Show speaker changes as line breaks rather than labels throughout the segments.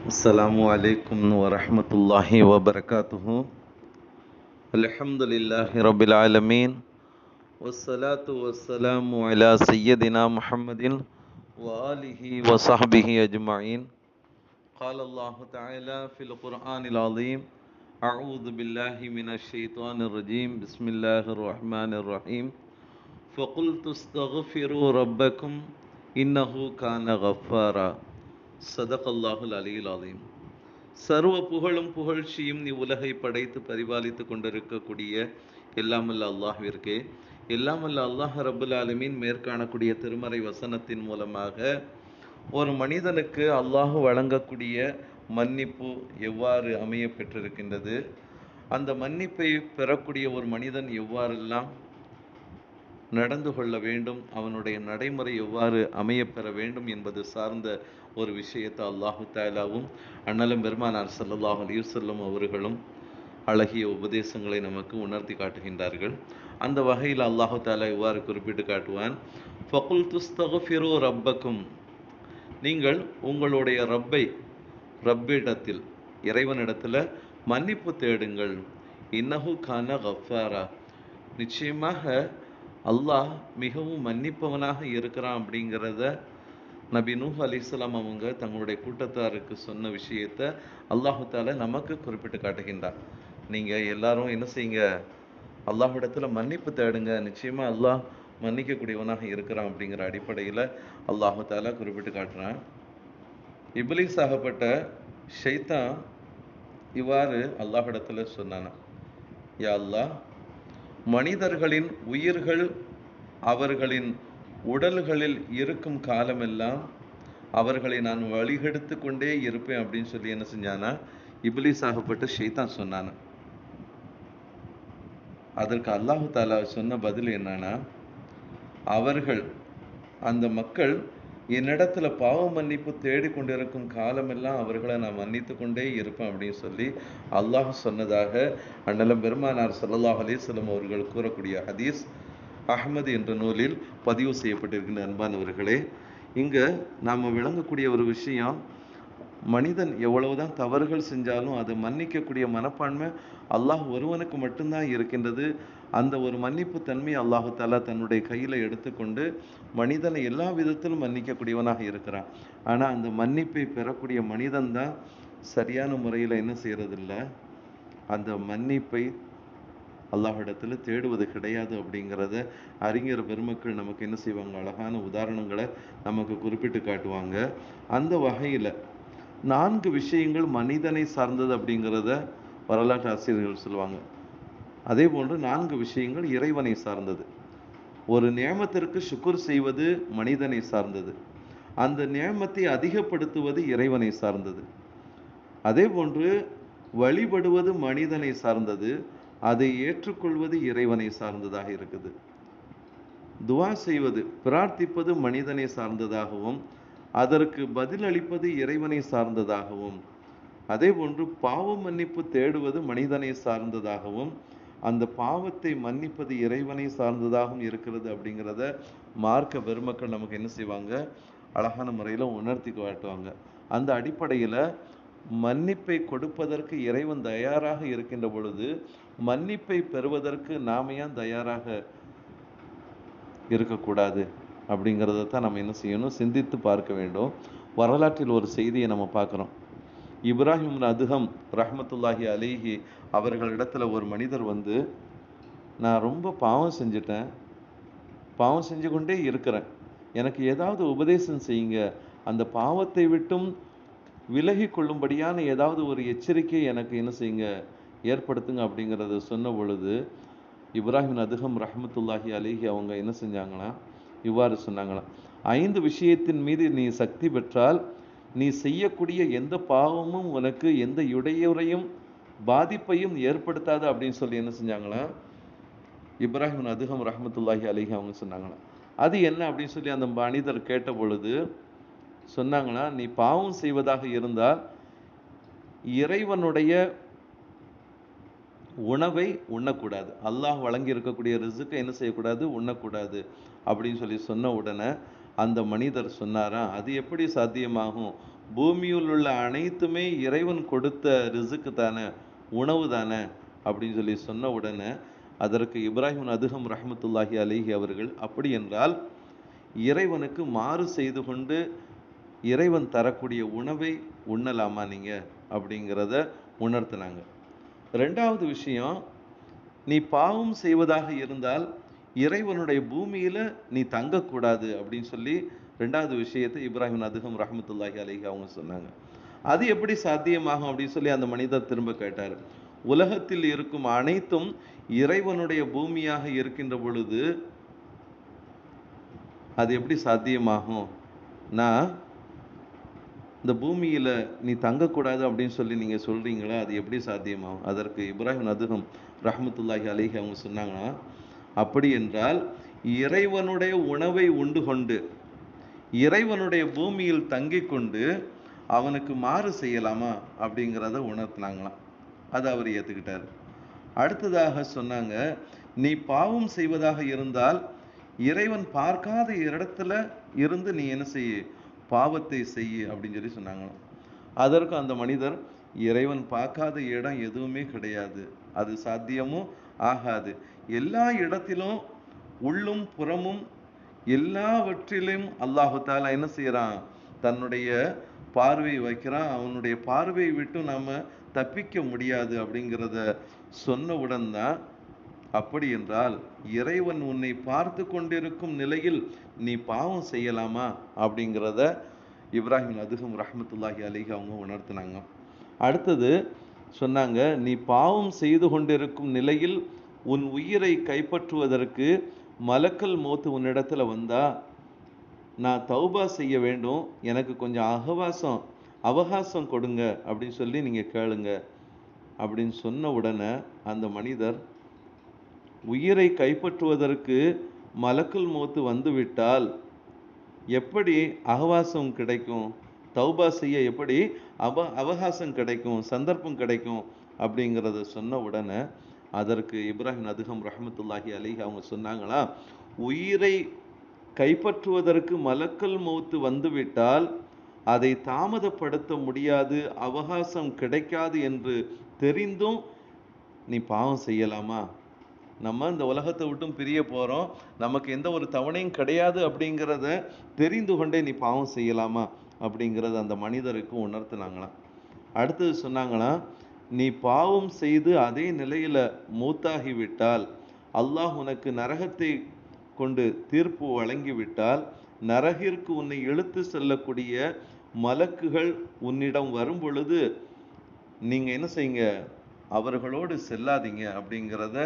அஸ்ஸலாமு அலைக்கும் வரஹ்மத்துல்லாஹி வபரகாத்துஹு. அல்ஹம்துலில்லாஹி ரப்பில் ஆலமீன். வஸ்ஸலாத்து வஸ்ஸலாமு அலா சய்யதினா முஹம்மதின் வ ஆலிஹி வ ஸஹ்பிஹி அஜ்மஈன். قال الله تعالى في القرآن العظيم أعوذ بالله من الشيطان الرجيم بسم الله الرحمن الرحيم فقلت استغفروا ربكم إنه كان غفارا صدق الله العلي العظيم. சர்வ புகழும் புகழ்ச்சியும் இவ்வுலகை படைத்து பரிபாலித்து கொண்டிருக்கக்கூடிய எல்லாமல்ல அல்லாஹ்விற்கே. எல்லாமல்ல அல்லாஹ் ரப்புல் ஆலமீன் மேற்காணக்கூடிய திருமறை வசனத்தின் மூலமாக ஒரு மனிதனுக்கு அல்லாஹ் வழங்கக்கூடிய மன்னிப்பு எவ்வாறு அமைய பெற்றிருக்கின்றது, அந்த மன்னிப்பை பெறக்கூடிய ஒரு மனிதன் எவ்வாறெல்லாம் நடந்து கொள்ள வேண்டும், அவனுடைய நடைமுறை எவ்வாறு அமைய பெற வேண்டும் என்பது சார்ந்த ஒரு விஷயத்தை அல்லாஹு தாலாவும் அண்ணலும் பெருமானார் ஸல்லல்லாஹு அலைஹி வஸல்லம் அவர்களும் அழகிய உபதேசங்களை நமக்கு உணர்த்தி காட்டுகின்றார்கள். அந்த வகையில் அல்லாஹு தாலா இவ்வாறு குறிப்பிட்டு காட்டுவான், ஃபகுல் துஸ்தக்ஃபிரு ரப்பக்கும், நீங்கள் உங்களுடைய ரப்பிடத்தில் இறைவனிடத்தில் மன்னிப்பு தேடுங்கள். இன்னஹு கான கஃபாரா, நிச்சயமாக அல்லாஹ் மிகவும் மன்னிப்பவனாக இருக்கிறான் அப்படிங்கிறத நபி நூஹ் அலைஹிஸ்ஸலாம் அவங்க தங்களுடைய கூட்டத்தாருக்கு சொன்ன விஷயத்தை அல்லாஹு தாலா நமக்கு குறிப்பிட்டு காட்டுகின்றார். நீங்கள் எல்லாரும் என்ன செய்யுங்க, அல்லாஹ்விடத்தில் மன்னிப்பு தேடுங்க, நிச்சயமா அல்லாஹ் மன்னிக்கக்கூடியவனாக இருக்கிறான் அப்படிங்கிற அடிப்படையில் அல்லாஹு தாலா குறிப்பிட்டு காட்டுறான். இப்லீஸ் ஆகப்பட்ட ஷைத்தான் இவ்வாறு அல்லாஹ்விடத்தில் சொன்னானா, யா அல்லாஹ், மனிதர்களின் உயிர்கள் அவர்களின் உடல்களில் இருக்கும் காலமெல்லாம் அவர்களை நான் வழிகெடுத்து கொண்டே இருப்பேன் அப்படின்னு சொல்லி என்ன செஞ்சானா, இப்லீஸ் ஆகப்பட்ட ஷைத்தான் சொன்னானா. அதற்கு அல்லாஹு தாலா சொன்ன பதில் என்னன்னா, அவர்கள் அந்த மக்கள் என்னிடத்துல பாவ மன்னிப்பு தேடிக்கொண்டிருக்கும் காலமெல்லாம் அவர்களை நான் மன்னித்து கொண்டே இருப்பேன் அப்படின்னு சொல்லி அல்லாஹ் சொன்னதாக அண்ணலம் பெருமானார் ஸல்லல்லாஹு அலைஹி வஸல்லம் அவர்கள் கூறக்கூடிய ஹதீஸ் அஹ்மது என்ற நூலில் பதிவு செய்யப்பட்டிருக்கின்ற அன்பானவர்களே, இங்கே நாம் விளங்கக்கூடிய ஒரு விஷயம், மனிதன் எவ்வளவுதான் தவறுகள் செஞ்சாலும் அதை மன்னிக்கக்கூடிய மனப்பான்மை அல்லாஹ் ஒருவனுக்கு மட்டும்தான் இருக்கின்றது. அந்த ஒரு மன்னிப்பு தன்மை அல்லாஹு தாலா தன்னுடைய கையில் எடுத்துக்கொண்டு மனிதனை எல்லா விதத்திலும் மன்னிக்கக்கூடியவனாக இருக்கிறான். ஆனால் அந்த மன்னிப்பை பெறக்கூடிய மனிதன் தான் சரியான முறையில் என்ன செய்யறதில்ல, அந்த மன்னிப்பை அல்லாஹ்விடத்தில் தேடுவது கிடையாது அப்படிங்கிறத அறிஞர் பெருமக்கள் நமக்கு என்ன செய்வாங்க, அழகான உதாரணங்களை நமக்கு குறிப்பிட்டு காட்டுவாங்க. அந்த வகையில் 4 விஷயங்கள் மனிதனை சார்ந்தது அப்படிங்கிறத வரலாற்று ஆசிரியர்கள் சொல்லுவாங்க. அதே போன்று 4 விஷயங்கள் இறைவனை சார்ந்தது. ஒரு நியமத்திற்கு ஷுக்குர் செய்வது மனிதனை சார்ந்தது, அந்த நியமத்தை அதிகப்படுத்துவது இறைவனை சார்ந்தது. அதே போன்று வழிபடுவது மனிதனை சார்ந்தது, அதை ஏற்றுக்கொள்வது இறைவனை சார்ந்ததாக இருக்குது. துவா செய்வது, பிரார்த்திப்பது மனிதனை சார்ந்ததாகவும் அதற்கு பதில் அளிப்பது இறைவனை சார்ந்ததாகவும், அதே போன்று பாவ மன்னிப்பு தேடுவது மனிதனை சார்ந்ததாகவும் அந்த பாவத்தை மன்னிப்பது இறைவனை சார்ந்ததாகவும் இருக்கிறது அப்படிங்கிறத மார்க்க பெருமக்கள் நமக்கு என்ன செய்வாங்க, அழகான முறையில் உணர்த்தி காட்டுவாங்க. அந்த அடிப்படையில் மன்னிப்பை கொடுப்பதற்கு இறைவன் தயாராக இருக்கின்ற பொழுது மன்னிப்பை பெறுவதற்கு நாம ஏன் தயாராக இருக்கக்கூடாது அப்படிங்கிறத தான் நம்ம என்ன செய்யணும், சிந்தித்து பார்க்க வேண்டும். வரலாற்றில் ஒரு செய்தியை நம்ம பார்க்குறோம். இப்ராஹிம் அதுகம் ரஹ்மத்துல்லாஹி அலைஹி அவர்களிடத்துல ஒரு மனிதர் வந்து, நான் ரொம்ப பாவம் செஞ்சுட்டேன், பாவம் செஞ்சு கொண்டே இருக்கிறேன், எனக்கு ஏதாவது உபதேசம் செய்யுங்க, அந்த பாவத்தை விட்டும் விலகி கொள்ளும்படியான ஏதாவது ஒரு எச்சரிக்கை எனக்கு என்ன செய்யுங்க, ஏற்படுத்துங்க அப்படிங்கிறத சொன்ன பொழுது இப்ராஹிம் அதுகம் ரஹ்மத்துல்லாஹி அலைஹி அவங்க என்ன செஞ்சாங்கன்னா, இவ்வாறு சொன்னாங்களாம், 5 விஷயத்தின் மீது நீ சக்தி பெற்றால் நீ செய்யக்கூடிய எந்த பாவமும் உனக்கு எந்த இடையூறையும் பாதிப்பையும் ஏற்படுத்தாது அப்படின்னு சொல்லி என்ன செஞ்சாங்களாம், இப்ராஹிம் அதுகம் ரஹ்மத்துல்லாஹி அலைஹி அவங்க சொன்னாங்களாம். அது என்ன அப்படின்னு சொல்லி அந்த மனிதர் கேட்ட பொழுது சொன்னாங்களா, நீ பாவம் செய்வதாக இருந்தால் இறைவனுடைய உணவை உண்ணக்கூடாது, அல்லாஹ் வழங்கி இருக்கக்கூடிய ரிசுக்கை என்ன செய்யக்கூடாது, உண்ணக்கூடாது அப்படின்னு சொல்லி சொன்ன உடனே அந்த மனிதர் சொன்னாரா, அது எப்படி சாத்தியமாகும், பூமியில் உள்ள அனைத்துமே இறைவன் கொடுத்த ரிசுக்கு தானே, உணவு தானே அப்படின்னு சொல்லி சொன்ன உடனே அதற்கு இப்ராஹிம் அதுகம் ரஹமத்துல்லாஹி அலைஹி அவர்கள், அப்படி என்றால் இறைவனுக்கு மாறு செய்து கொண்டு இறைவன் தரக்கூடிய உணவை உண்ணலாமா நீங்க அப்படிங்கிறத உணர்த்தினாங்க. ரெண்டாவது விஷயம், நீ பாவம் செய்வதாக இருந்தால் இறைவனுடைய பூமியில நீ தங்கக்கூடாது அப்படின்னு சொல்லி ரெண்டாவது விஷயத்தை இப்ராஹிம் அதுகம் ரஹமத்துல்லாஹி அலைஹி அவங்க சொன்னாங்க. அது எப்படி சாத்தியமாகும் அப்படின்னு சொல்லி அந்த மனிதர் திரும்ப கேட்டார். உலகத்தில் இருக்கும் அனைத்தும் இறைவனுடைய பூமியாக இருக்கின்ற பொழுது அது எப்படி சாத்தியமாகும்? நான் இந்த பூமியில நீ தங்கக்கூடாது அப்படின்னு சொல்லி நீங்க சொல்றீங்களா, அது எப்படி சாத்தியமாகும்? அதற்கு இப்ராஹிம் அதுகம் ரஹமத்துல்லாஹி அலைஹி அவங்க சொன்னாங்கன்னா, அப்படி என்றால் இறைவனுடைய உணவை உண்டு கொண்டு இறைவனுடைய பூமியில் தங்கிக் கொண்டு அவனுக்கு மாறு செய்யலாமா அப்படிங்கிறத உணர்த்தினாங்களாம். அதை அவர் ஏத்துக்கிட்டார். அடுத்ததாக சொன்னாங்க, நீ பாவம் செய்வதாக இருந்தால் இறைவன் பார்க்காத இடத்துல இருந்து நீ என்ன செய்ய, பாவத்தை செய்ய அப்படின்னு சொல்லி சொன்னாங்களாம். அதற்கு அந்த மனிதர், இறைவன் பார்க்காத இடம் எதுவுமே கிடையாது, அது சாத்தியமும் ஆகாது, எல்லா இடத்திலும் உள்ளும் புறமும் எல்லாவற்றிலும் அல்லாஹு தாலா என்ன செய்யறான், தன்னுடைய பார்வை வைக்கிறான், அவனுடைய பார்வையை விட்டு நாம தப்பிக்க முடியாது அப்படிங்கிறத சொன்னவுடன் தான், அப்படி என்றால் இறைவன் உன்னை பார்த்து கொண்டிருக்கும் நிலையில் நீ பாவம் செய்யலாமா அப்படிங்கிறத இப்ராஹிம் அதுகம் ரஹமத்துல்லாஹி அலைஹி அவங்க உணர்த்தினாங்க. அடுத்தது சொன்னாங்க, நீ பாவம் செய்து கொண்டிருக்கும் நிலையில் உன் உயிரை கைப்பற்றுவதற்கு மலக்கல் மௌத்து உன்னிடத்துல வந்தா நான் தௌபா செய்ய வேண்டும், எனக்கு கொஞ்சம் அவகாசம் கொடுங்க அப்படின்னு சொல்லி நீங்க கேளுங்க அப்படின்னு சொன்ன உடனே அந்த மனிதர், உயிரை கைப்பற்றுவதற்கு மலக்குல் மௌத்து வந்துவிட்டால் எப்படி அவகாசம் கிடைக்கும், தௌபா செய்ய எப்படி அவகாசம் கிடைக்கும், சந்தர்ப்பம் கிடைக்கும் அப்படிங்கிறத சொன்ன உடனே அதற்கு இப்ராஹிம் அதுகம் ரஹமத்துல்லாஹி அலைஹி அவங்க சொன்னாங்களா, உயிரை கைப்பற்றுவதற்கு மலக்கல் மௌத்து வந்துவிட்டால் அதை தாமதப்படுத்த முடியாது, அவகாசம் கிடைக்காது என்று தெரிந்தும் நீ பாவம் செய்யலாமா? நம்ம இந்த உலகத்தை விட்டும் பிரிய போறோம், நமக்கு எந்த ஒரு தவணையும் கிடையாது அப்படிங்கிறத தெரிந்து கொண்டே நீ பாவம் செய்யலாமா அப்படிங்கிறத அந்த மனிதருக்கு உணர்த்தினாங்களாம். அடுத்தது சொன்னாங்களாம், நீ பாவம் செய்து அதே நிலையில மூத்தாகிவிட்டால் அல்லாஹ் உனக்கு நரகத்தை கொண்டு தீர்ப்பு வழங்கிவிட்டால் நரகிற்கு உன்னை இழுத்து செல்லக்கூடிய மலக்குகள் உன்னிடம் வரும் பொழுது நீங்க என்ன செய்யுங்க, அவர்களோடு செல்லாதீங்க அப்படிங்கிறத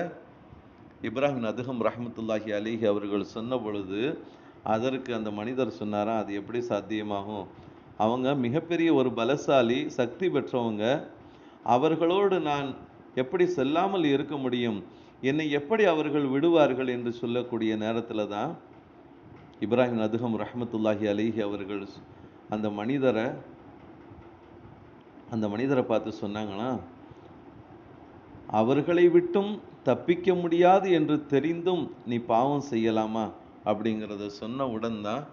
இப்ராஹிம் அதுகம் ரஹமத்துல்லாஹி அலைஹி அவர்கள் சொன்ன பொழுது அதற்கு அந்த மனிதர் சொன்னாரா, அது எப்படி சாத்தியமாகும், அவங்க மிகப்பெரிய ஒரு பலசாலி சக்தி பெற்றவங்க, அவர்களோடு நான் எப்படி செல்லாமல் இருக்க முடியும், என்னை எப்படி அவர்கள் விடுவார்கள் என்று சொல்லக்கூடிய நேரத்தில் தான் இப்ராஹிம் அதுகம் ரஹமத்துல்லாஹி அலைஹி அவர்கள் அந்த மனிதரை பார்த்து சொன்னாங்கன்னா, அவர்களை விட்டும் தப்பிக்க முடியாது என்று தெரிந்தும் நீ பாவம் செய்யலாமா அப்படிங்கிறத சொன்ன உடன் தான்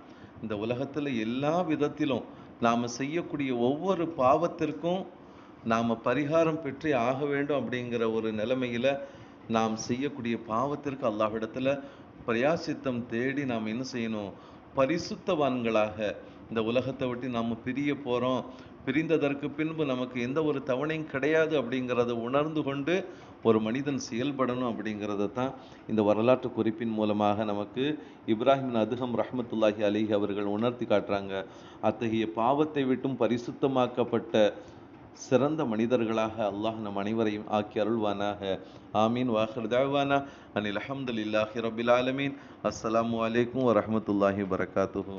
இந்த உலகத்துல எல்லா விதத்திலும் நாம செய்யக்கூடிய ஒவ்வொரு பாவத்திற்கும் நாம பரிகாரம் பெற்றே ஆக வேண்டும் அப்படிங்கிற ஒரு நிலைமையில நாம் செய்யக்கூடிய பாவத்திற்கு அல்லாஹ்விடத்துல பிரயாசித்தம் தேடி நாம் என்ன செய்யணும், பரிசுத்தவான்களாக இந்த உலகத்தை விட்டு நாம பிரிய போறோம், பிரிந்ததற்கு பின்பு நமக்கு எந்த ஒரு தவணையும் கிடையாது அப்படிங்கிறத உணர்ந்து கொண்டு ஒரு மனிதன் செயல்படணும் அப்படிங்கிறத தான் இந்த வரலாற்று குறிப்பின் மூலமாக நமக்கு இப்ராஹிம் அதுகம் ரஹமத்துல்லாஹி அலைஹி அவர்கள் உணர்த்தி காட்டுறாங்க. அத்தகைய பாவத்தை விட்டும் பரிசுத்தமாக்கப்பட்ட சிறந்த மனிதர்களாக அல்லாஹ் நம் அனைவரையும் ஆக்கி அருள்வானாக. ஆமீன். வாஹிர் தஅவானா அனில் அல்ஹம்துலில்லாஹி ரப்பில் ஆலமீன். அஸ்ஸலாமு அலைக்கும் வரஹ்மத்துல்லாஹி வபரகாத்துஹு.